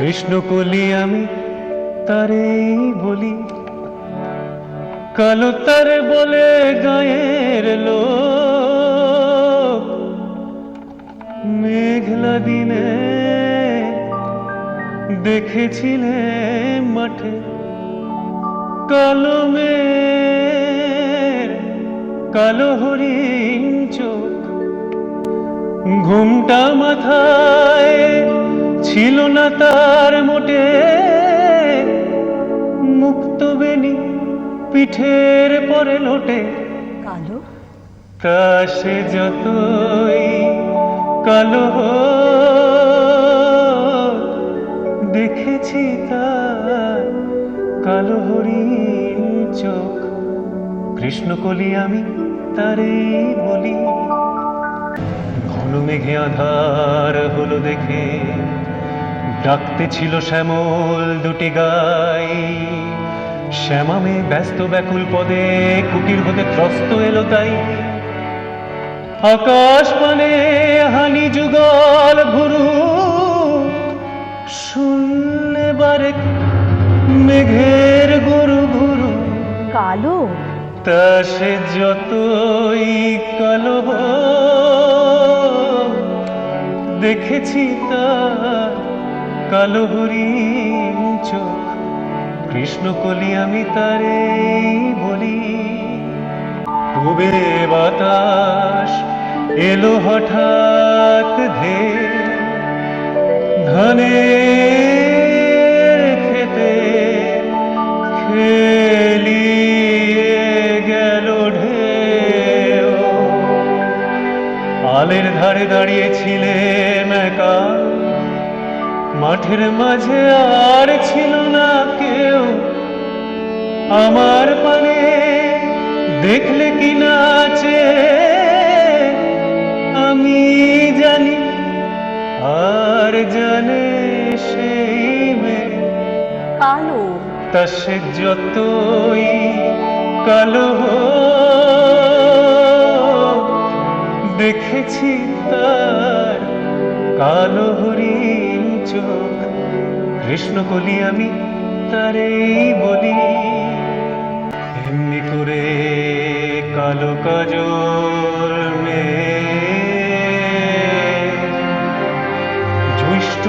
কৃষ্ণকলি আমি তারেই বলি, কালো তার বলে গায়ের লোক। মেঘলা দিনে দেখেছিলে মাঠে কালো মেঘ, কালো হরিণ চোখ। ঘুমটা মাথায় ছিল না তার মোটে, মুক্ত বেনি পিঠের পরে লোটে। কালো তা সে যতই কালো দেখেছি তার কালো হরিণ চোখ। কৃষ্ণকলি আমি তারেই বলি। ঘন মেঘে আধার হলো দেখে ডাকতে ছিল শ্যামল দুটি গাই। শ্যামামে ব্যস্ত ব্যাকুল পদে কুটির হতে ত্রস্ত এলো তাই। আকাশ পানে হানি যুগল ভুরু, শুনলে বারে মেঘের গরু ঘুরু। কালো তা সে যতই কালো দেখেছি তার কালো হরিণ চোখ। কৃষ্ণকলি আমি তারেই বলি। পূবে বাতাস এলো হঠাৎ ধে, ধানের খেতে খেলিয়ে গেল ঢেউ। আলের ধারে দাঁড়িয়েছিলেম একা, মাঠের মাঝে আর ছিল না কেউ। আমার পানে দেখলে কি নাচে আমি জানি, আর জানে সেই মেয়ে। কালো তা সে যতই কালো দেখেছি তার কালো হরিণ চোখ। কৃষ্ণকলি আমি তারেই বলি। এমনি করে কালো কাজল মেঘ জ্যৈষ্ঠ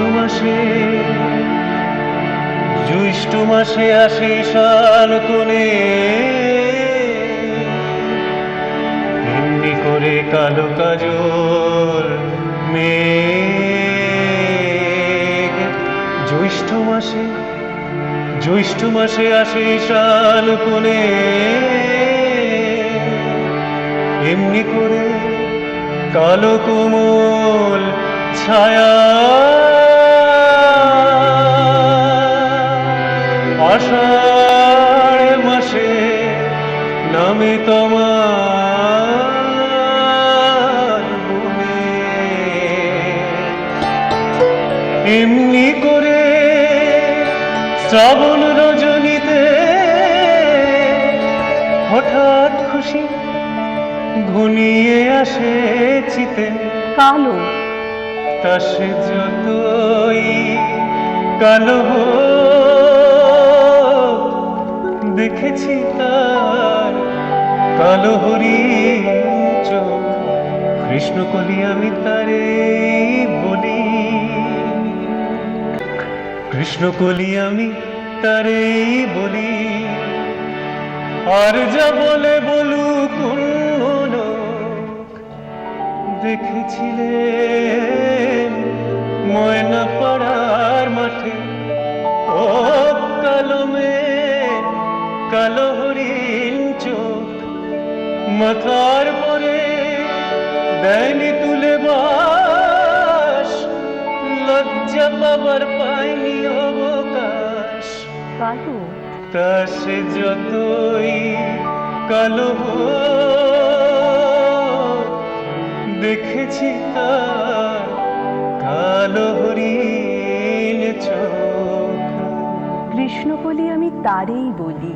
মাসে আসে শাল কোণে। এমনি করে কালো কাজল মেঘ জ্যৈষ্ঠ মাসে আসে শাল কোণে। এমনি করে কালো কোমল ছায়া আষাঢ় মাসে নামে তোমার বনে। এমনি করে শ্রাবণ রজনীতে হঠাৎ খুশি ঘনিয়ে আসে চিতে। কালো তা সে যতই কালো দেখেছি তার কালো হরিণ চোখ। কৃষ্ণকলি আমি তারেই বলি। কৃষ্ণকলি আমি তারেই বলি। আর যা বলে বলুক অন্য লোক, দেখেছিলেন ময়না পাড়ার মাঠে ও কালো মেঘ, কালো হরিণ চোখ। মাথার পরে দেয়নি তুলে বাস, লজ্জা পাবার পায়নি অবকাশ। কালো তা সে যতই কালো দেখেছি তার কালো হরিণ চোখ। কৃষ্ণকলি আমি তারেই বলি।